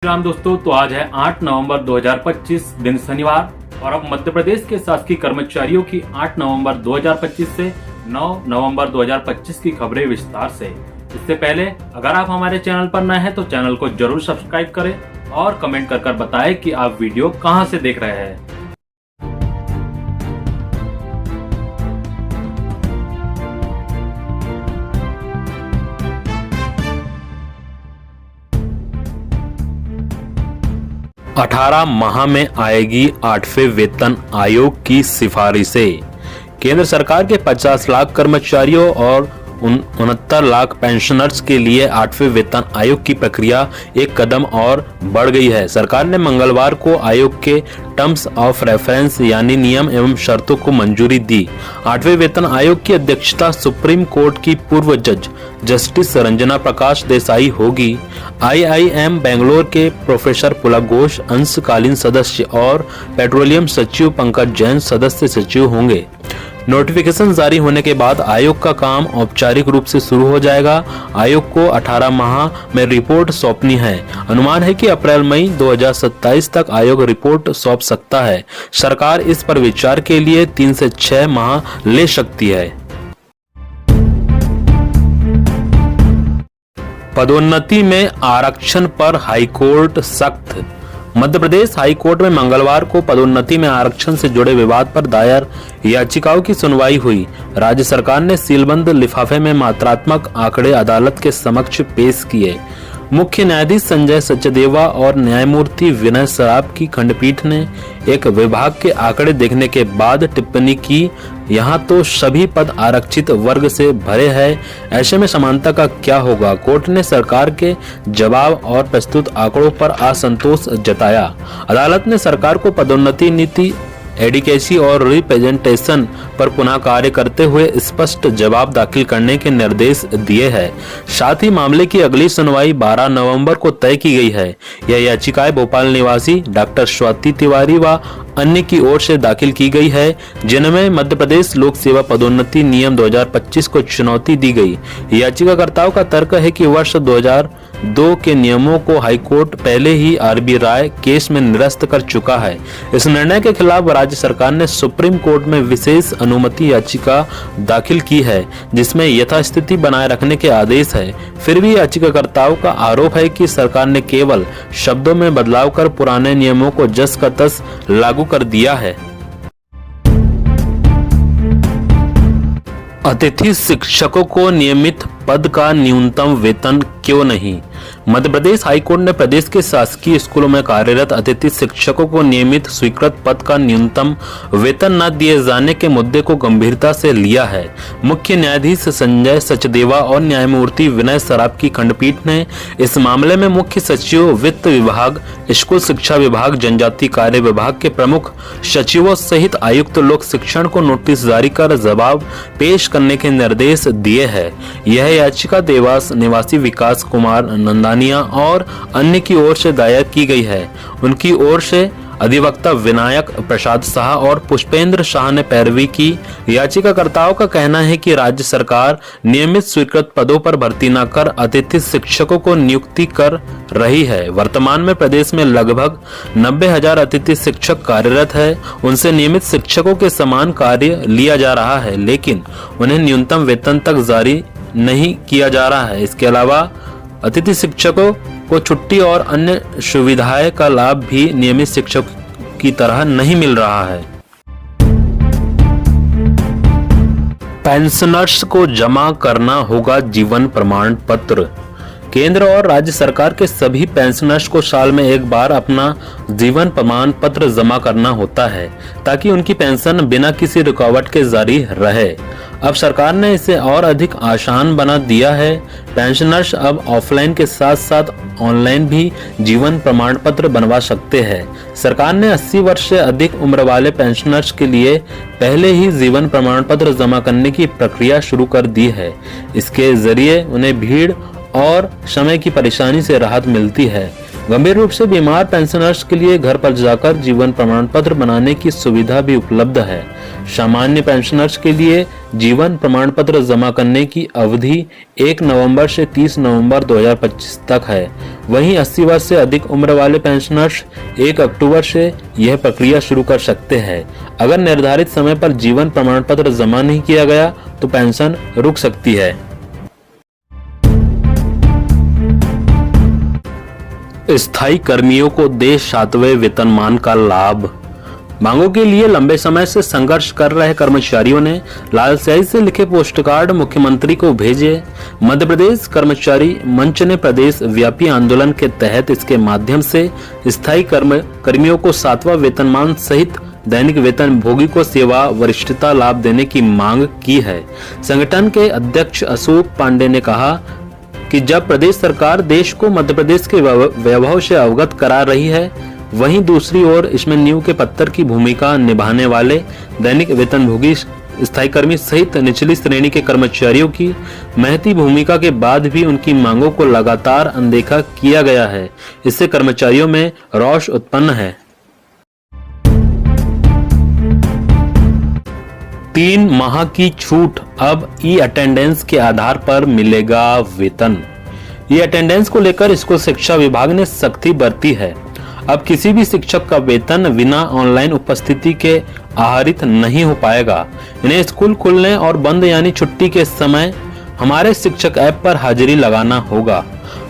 राम दोस्तों, तो आज है 8 नवंबर 2025 दिन शनिवार और अब मध्य प्रदेश के शासकीय कर्मचारियों की 8 नवंबर 2025 से 9 नवंबर 2025 की खबरें विस्तार से। इससे पहले अगर आप हमारे चैनल पर नए हैं तो चैनल को जरूर सब्सक्राइब करें और कमेंट कर बताएं कि आप वीडियो कहां से देख रहे हैं। अठारह माह में आएगी 8वें वेतन आयोग की सिफारिशें। केंद्र सरकार के 50 लाख कर्मचारियों और 69 लाख पेंशनर्स के लिए 8वें वेतन आयोग की प्रक्रिया एक कदम और बढ़ गई है। सरकार ने मंगलवार को आयोग के टर्म्स ऑफ रेफरेंस यानी नियम एवं शर्तों को मंजूरी दी। 8वें वेतन आयोग की अध्यक्षता सुप्रीम कोर्ट की पूर्व जज जस्टिस रंजना प्रकाश देसाई होगी। IIM बेंगलोर के प्रोफेसर पुलक घोष अंशकालीन सदस्य और पेट्रोलियम सचिव पंकज जैन सदस्य सचिव होंगे। नोटिफिकेशन जारी होने के बाद आयोग का काम औपचारिक रूप से शुरू हो जाएगा। आयोग को 18 माह में रिपोर्ट सौंपनी है। अनुमान है कि अप्रैल-मई 2027 तक आयोग रिपोर्ट सौंप सकता है। सरकार इस पर विचार के लिए 3 से 6 माह ले सकती है। पदोन्नति में आरक्षण पर हाईकोर्ट सख्त। मध्य प्रदेश हाईकोर्ट में मंगलवार को पदोन्नति में आरक्षण से जुड़े विवाद पर दायर याचिकाओं की सुनवाई हुई। राज्य सरकार ने सीलबंद लिफाफे में मात्रात्मक आंकड़े अदालत के समक्ष पेश किए। मुख्य न्यायाधीश संजय सचदेवा और न्यायमूर्ति विनय सराफ की खंडपीठ ने एक विभाग के आंकड़े देखने के बाद टिप्पणी की, यहाँ तो सभी पद आरक्षित वर्ग से भरे हैं, ऐसे में समानता का क्या होगा। कोर्ट ने सरकार के जवाब और प्रस्तुत आंकड़ों पर असंतोष जताया। अदालत ने सरकार को पदोन्नति नीति, एडिकेसी और रिप्रेजेंटेशन पर पुनः कार्य करते हुए स्पष्ट जवाब दाखिल करने के निर्देश दिए हैं। साथ ही मामले की अगली सुनवाई 12 नवंबर को तय की गई है। यह याचिकाएं भोपाल निवासी डॉक्टर स्वाति तिवारी व अन्य की ओर से दाखिल की गई है, जिनमें मध्य प्रदेश लोक सेवा पदोन्नति नियम 2025 को चुनौती दी गई। याचिकाकर्ताओं का तर्क है कि वर्ष 2002 के नियमों को हाईकोर्ट पहले ही RB राय केस में निरस्त कर चुका है। इस निर्णय के खिलाफ राज्य सरकार ने सुप्रीम कोर्ट में विशेष अनुमति याचिका दाखिल की है, जिसमें यथास्थिति बनाए रखने के आदेश है। फिर भी याचिकाकर्ताओं का आरोप है कि सरकार ने केवल शब्दों में बदलाव कर पुराने नियमों को जस का तस लागू कर दिया है। अतिथि शिक्षकों को नियमित पद का न्यूनतम वेतन क्यों नहीं। मध्य प्रदेश हाईकोर्ट ने प्रदेश के शासकीय स्कूलों में कार्यरत अतिथि शिक्षकों को नियमित स्वीकृत पद का न्यूनतम वेतन न दिए जाने के मुद्दे को गंभीरता से लिया है। मुख्य न्यायाधीश संजय सचदेवा और न्यायमूर्ति विनय सराफ की खंडपीठ ने इस मामले में मुख्य सचिव वित्त विभाग, स्कूल शिक्षा विभाग, जनजाति कार्य विभाग के प्रमुख सचिवों सहित आयुक्त लोक शिक्षण को नोटिस जारी कर जवाब पेश करने के निर्देश दिए हैं। यह याचिका देवास निवासी विकास कुमार नंदानिया और अन्य की ओर से दायर की गई है। उनकी ओर से अधिवक्ता विनायक प्रसाद शाह और पुष्पेंद्र शाह ने पैरवी की। याचिकाकर्ताओं का कहना है कि राज्य सरकार नियमित स्वीकृत पदों पर भर्ती न कर अतिथि शिक्षकों को नियुक्ति कर रही है। वर्तमान में प्रदेश में लगभग 90,000 अतिथि शिक्षक कार्यरत है। उनसे नियमित शिक्षकों के समान कार्य लिया जा रहा है, लेकिन उन्हें न्यूनतम वेतन तक जारी नहीं किया जा रहा है। इसके अलावा अतिथि शिक्षकों को छुट्टी और अन्य सुविधाएं का लाभ भी नियमित शिक्षक की तरह नहीं मिल रहा है। पेंशनर्स को जमा करना होगा जीवन प्रमाण पत्र। केंद्र और राज्य सरकार के सभी पेंशनर्स को साल में एक बार अपना जीवन प्रमाण पत्र जमा करना होता है, ताकि उनकी पेंशन बिना किसी रुकावट के जारी रहे। अब सरकार ने इसे और अधिक आसान बना दिया है। पेंशनर्स अब ऑफलाइन के साथ साथ ऑनलाइन भी जीवन प्रमाण पत्र बनवा सकते हैं। सरकार ने 80 वर्ष से अधिक उम्र वाले पेंशनर्स के लिए पहले ही जीवन प्रमाण पत्र जमा करने की प्रक्रिया शुरू कर दी है। इसके जरिए उन्हें भीड़ और समय की परेशानी से राहत मिलती है। गंभीर रूप से बीमार पेंशनर्स के लिए घर पर जाकर जीवन प्रमाण पत्र बनाने की सुविधा भी उपलब्ध है। सामान्य पेंशनर्स के लिए जीवन प्रमाण पत्र जमा करने की अवधि 1 नवंबर से 30 नवंबर 2025 तक है। वहीं 80 वर्ष से अधिक उम्र वाले पेंशनर्स 1 अक्टूबर से यह प्रक्रिया शुरू कर सकते हैं। अगर निर्धारित समय पर जीवन प्रमाण पत्र जमा नहीं किया गया तो पेंशन रुक सकती है। स्थायी कर्मियों को दे 7वें वेतनमान का लाभ। मांगों के लिए लंबे समय से संघर्ष कर रहे कर्मचारियों ने लाल स्याही से लिखे पोस्टकार्ड मुख्यमंत्री को भेजे। मध्य प्रदेश कर्मचारी मंच ने प्रदेश व्यापी आंदोलन के तहत इसके माध्यम से स्थायी कर्मियों को 7वां वेतनमान सहित दैनिक वेतन भोगी को सेवा वरिष्ठता लाभ देने की मांग की है। संगठन के अध्यक्ष अशोक पांडे ने कहा कि जब प्रदेश सरकार देश को मध्य प्रदेश के वैभव से अवगत करा रही है, वहीं दूसरी ओर इसमें नींव के पत्थर की भूमिका निभाने वाले दैनिक वेतनभोगी स्थायी कर्मी सहित निचली श्रेणी के कर्मचारियों की महती भूमिका के बाद भी उनकी मांगों को लगातार अनदेखा किया गया है। इससे कर्मचारियों में रोष उत्पन्न है। 3 माह की छूट, अब ई अटेंडेंस के आधार पर मिलेगा वेतन। ई अटेंडेंस को लेकर स्कूल शिक्षा विभाग ने सख्ती बरती है। अब किसी भी शिक्षक का वेतन बिना ऑनलाइन उपस्थिति के आहरित नहीं हो पाएगा। इन्हें स्कूल खुलने और बंद यानी छुट्टी के समय हमारे शिक्षक ऐप पर हाजिरी लगाना होगा।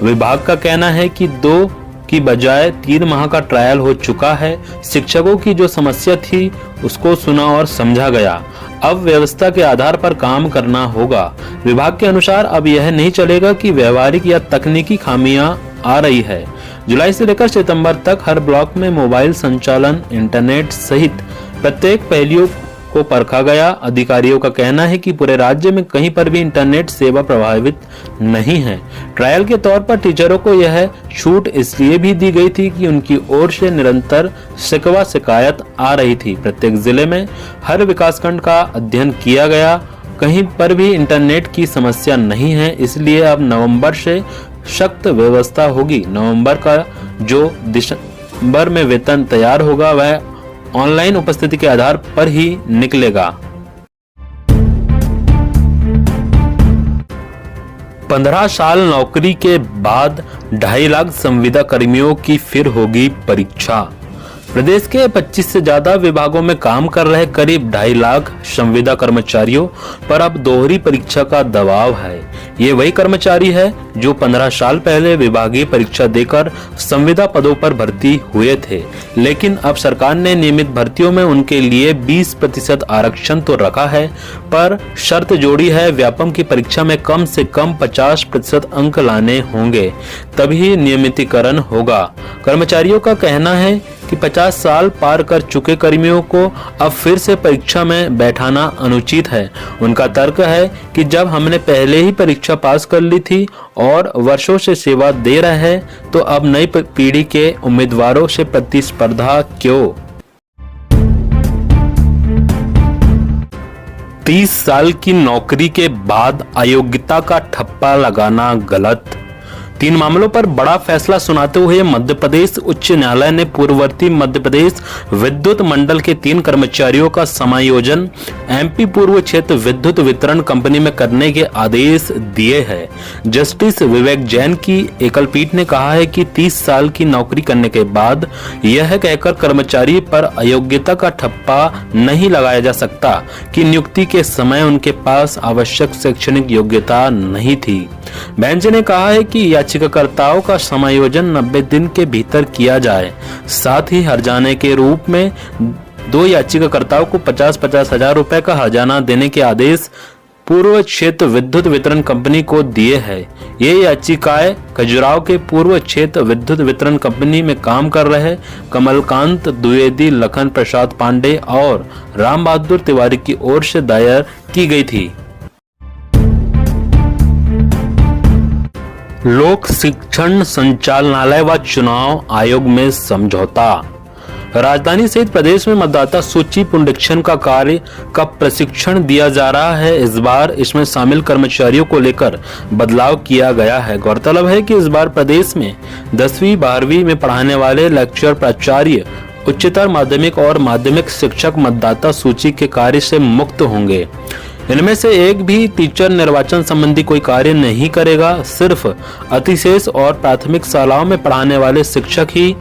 विभाग का कहना है कि 2 की बजाय 3 माह का ट्रायल हो चुका है। शिक्षकों की जो समस्या थी उसको सुना और समझा गया। अब व्यवस्था के आधार पर काम करना होगा। विभाग के अनुसार अब यह नहीं चलेगा कि व्यवहारिक या तकनीकी खामियां आ रही है। जुलाई से लेकर सितंबर तक हर ब्लॉक में मोबाइल संचालन, इंटरनेट सहित प्रत्येक पहलुओं को परखा गया। अधिकारियों का कहना है कि पूरे राज्य में कहीं पर भी इंटरनेट सेवा प्रभावित नहीं है। ट्रायल के तौर पर टीचरों को यह छूट इसलिए भी दी गई थी कि उनकी ओर से निरंतर शिकवा शिकायत आ रही थी। प्रत्येक जिले में हर विकासखंड का अध्ययन किया गया, कहीं पर भी इंटरनेट की समस्या नहीं है। इसलिए अब नवंबर से सख्त व्यवस्था होगी। नवंबर का जो दिसंबर में वेतन तैयार होगा वह ऑनलाइन उपस्थिति के आधार पर ही निकलेगा। 15 साल नौकरी के बाद 2.5 लाख संविदा कर्मियों की फिर होगी परीक्षा। प्रदेश के 25 से ज्यादा विभागों में काम कर रहे करीब 2.5 लाख संविदा कर्मचारियों पर अब दोहरी परीक्षा का दबाव है। ये वही कर्मचारी है जो 15 साल पहले विभागीय परीक्षा देकर संविदा पदों पर भर्ती हुए थे, लेकिन अब सरकार ने नियमित भर्तियों में उनके लिए 20% आरक्षण तो रखा है, पर शर्त जोड़ी है व्यापम की परीक्षा में कम से कम 50% अंक लाने होंगे, तभी नियमितीकरण होगा। कर्मचारियों का कहना है कि 50 साल पार कर चुके कर्मियों को अब फिर से परीक्षा में बैठाना अनुचित है। उनका तर्क है कि जब हमने पहले ही परीक्षा पास कर ली थी और वर्षों से सेवा दे रहे हैं, तो अब नई पीढ़ी के उम्मीदवारों से प्रतिस्पर्धा क्यों? 30 साल की नौकरी के बाद अयोग्यता का ठप्पा लगाना गलत। 3 मामलों पर बड़ा फैसला सुनाते हुए मध्य प्रदेश उच्च न्यायालय ने पूर्ववर्ती मध्य प्रदेश विद्युत मंडल के 3 कर्मचारियों का समायोजन एमपी पूर्व क्षेत्र विद्युत वितरण कंपनी में करने के आदेश दिए हैं। जस्टिस विवेक जैन की एकल पीठ ने कहा है कि 30 साल की नौकरी करने के बाद यह कहकर कर्मचारी पर अयोग्यता का ठप्पा नहीं लगाया जा सकता कि नियुक्ति के समय उनके पास आवश्यक शैक्षणिक योग्यता नहीं थी। बेंच ने कहा है कि याचिकाकर्ताओं का समायोजन 90 दिन के भीतर किया जाए। साथ ही हर्जाने के रूप में 2 याचिकाकर्ताओं को 50-50 हजार रुपए का हर्जाना देने के आदेश पूर्व क्षेत्र विद्युत वितरण कंपनी को दिए हैं। ये याचिकाएं खजुराहो के पूर्व क्षेत्र विद्युत वितरण कंपनी में काम कर रहे कमलकांत द्विवेदी, लखन प्रसाद पांडे और राम बहादुर तिवारी की ओर से दायर की गई थी। लोक शिक्षण संचालनालय व चुनाव आयोग में समझौता। राजधानी सहित प्रदेश में मतदाता सूची पुनरीक्षण का कार्य का प्रशिक्षण दिया जा रहा है। इस बार इसमें शामिल कर्मचारियों को लेकर बदलाव किया गया है। गौरतलब है कि इस बार प्रदेश में 10वीं 12वीं में पढ़ाने वाले लेक्चर प्राचार्य, उच्चतर माध्यमिक और माध्यमिक शिक्षक मतदाता सूची के कार्य से मुक्त होंगे। इनमें से एक भी टीचर निर्वाचन संबंधी कोई कार्य नहीं करेगा। सिर्फ अतिशेष और प्राथमिक शालाओं में पढ़ाने वाले शिक्षक ही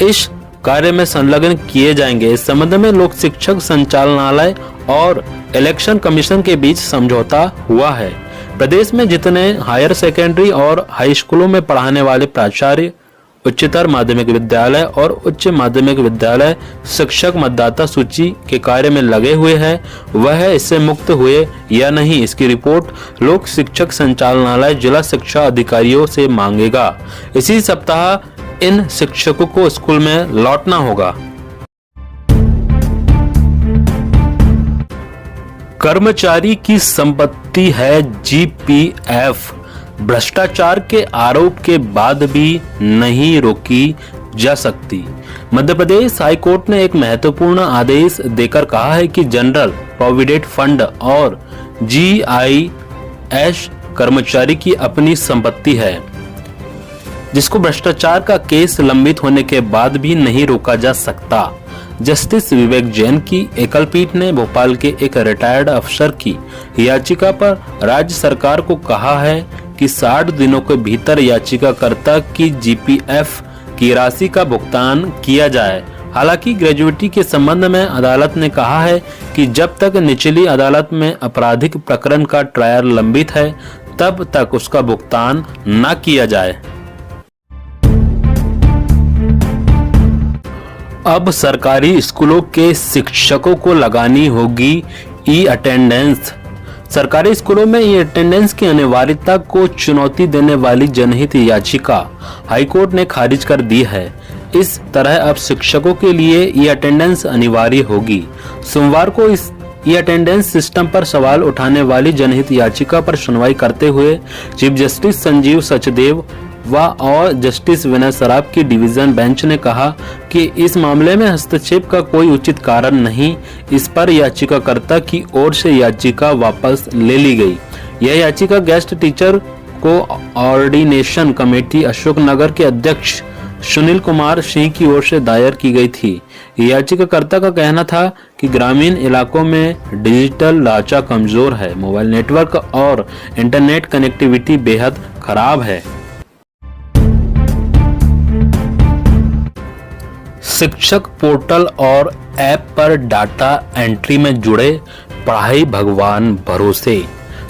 इस कार्य में संलग्न किए जाएंगे। इस संबंध में लोक शिक्षक संचालनालय और इलेक्शन कमीशन के बीच समझौता हुआ है। प्रदेश में जितने हायर सेकेंडरी और हाई स्कूलों में पढ़ाने वाले प्राचार्य, उच्चतर माध्यमिक विद्यालय और उच्च माध्यमिक विद्यालय शिक्षक मतदाता सूची के कार्य में लगे हुए हैं, वह इससे मुक्त हुए या नहीं, इसकी रिपोर्ट लोक शिक्षक संचालनालय जिला शिक्षा अधिकारियों से मांगेगा। इसी सप्ताह इन शिक्षकों को स्कूल में लौटना होगा। कर्मचारी की संपत्ति है जीपीएफ, भ्रष्टाचार के आरोप के बाद भी नहीं रोकी जा सकती। मध्य प्रदेश हाईकोर्ट ने एक महत्वपूर्ण आदेश देकर कहा है कि जनरल प्रोविडेंट फंड और जीआईएस कर्मचारी की अपनी संपत्ति है, जिसको भ्रष्टाचार का केस लंबित होने के बाद भी नहीं रोका जा सकता। जस्टिस विवेक जैन की एकल पीठ ने भोपाल के एक रिटायर्ड अफसर की याचिका पर राज्य सरकार को कहा है कि 60 दिनों के भीतर याचिकाकर्ता की जीपीएफ की राशि का भुगतान किया जाए। हालांकि ग्रेजुएटी के संबंध में अदालत ने कहा है कि जब तक निचली अदालत में आपराधिक प्रकरण का ट्रायल लंबित है, तब तक उसका भुगतान न किया जाए। अब सरकारी स्कूलों के शिक्षकों को लगानी होगी ई अटेंडेंस। सरकारी स्कूलों में ई अटेंडेंस की अनिवार्यता को चुनौती देने वाली जनहित याचिका हाईकोर्ट ने खारिज कर दी है। इस तरह अब शिक्षकों के लिए ई अटेंडेंस अनिवार्य होगी। सोमवार को इस ई अटेंडेंस सिस्टम पर सवाल उठाने वाली जनहित याचिका पर सुनवाई करते हुए चीफ जस्टिस संजीव सचदेव और जस्टिस विनय सराफ की डिवीजन बेंच ने कहा कि इस मामले में हस्तक्षेप का कोई उचित कारण नहीं। इस पर याचिकाकर्ता की ओर से याचिका वापस ले ली गई। यह याचिका गेस्ट टीचर को ऑर्डिनेशन कमेटी अशोकनगर के अध्यक्ष सुनील कुमार सिंह की ओर से दायर की गई थी। याचिकाकर्ता का कहना था कि ग्रामीण इलाकों में डिजिटल ढांचा कमजोर है, मोबाइल नेटवर्क और इंटरनेट कनेक्टिविटी बेहद खराब है। शिक्षक पोर्टल और ऐप पर डाटा एंट्री में जुड़े, पढ़ाई भगवान भरोसे।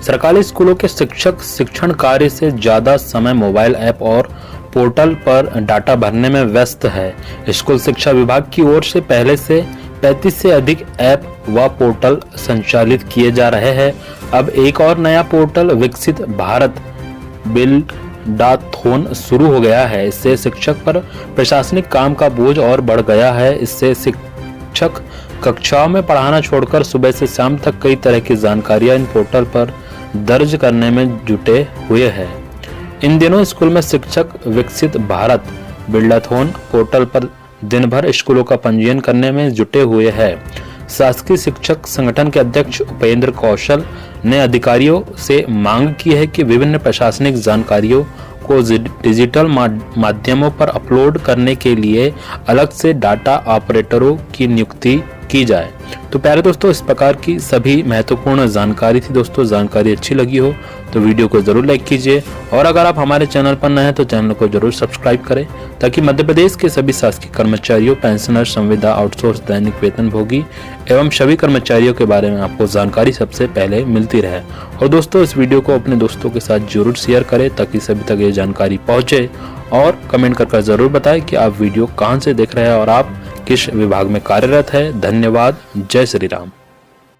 सरकारी स्कूलों के शिक्षक शिक्षण कार्य से ज्यादा समय मोबाइल ऐप और पोर्टल पर डाटा भरने में व्यस्त है। स्कूल शिक्षा विभाग की ओर से पहले से 35 से अधिक ऐप व पोर्टल संचालित किए जा रहे हैं। अब एक और नया पोर्टल विकसित भारत बिल्डाथॉन शुरू हो गया है। इससे शिक्षक पर प्रशासनिक काम का बोझ और बढ़ गया है। इससे शिक्षक कक्षाओं में पढ़ाना छोड़कर सुबह से शाम तक कई तरह की जानकारियां इन पोर्टल पर दर्ज करने में जुटे हुए हैं। इन दिनों स्कूल में शिक्षक विकसित भारत बिल्डाथॉन पोर्टल पर दिन भर स्कूलों का पंजीयन करने में जुटे हुए हैं। शासकीय शिक्षक संगठन के अध्यक्ष उपेंद्र कौशल ने अधिकारियों से मांग की है कि विभिन्न प्रशासनिक जानकारियों को डिजिटल माध्यमों पर अपलोड करने के लिए अलग से डाटा ऑपरेटरों की नियुक्ति की जाए। तो प्यारे दोस्तों, इस प्रकार की सभी महत्वपूर्ण जानकारी थी। दोस्तों, जानकारी अच्छी लगी हो तो वीडियो को जरूर लाइक कीजिए और अगर आप हमारे चैनल पर नए हैं तो चैनल को जरूर सब्सक्राइब करें ताकि मध्य प्रदेश के सभी शासकीय कर्मचारियों, पेंशनर, संविदा, आउटसोर्स, दैनिक वेतनभोगी एवं सभी कर्मचारियों के बारे में आपको जानकारी सबसे पहले मिलती रहे। और दोस्तों, इस वीडियो को अपने दोस्तों के साथ जरूर शेयर करें ताकि सभी तक ये जानकारी पहुंचे और कमेंट कर जरूर बताएं कि आप वीडियो कहां से देख रहे हैं और आप किस विभाग में कार्यरत है। धन्यवाद। जय श्री राम।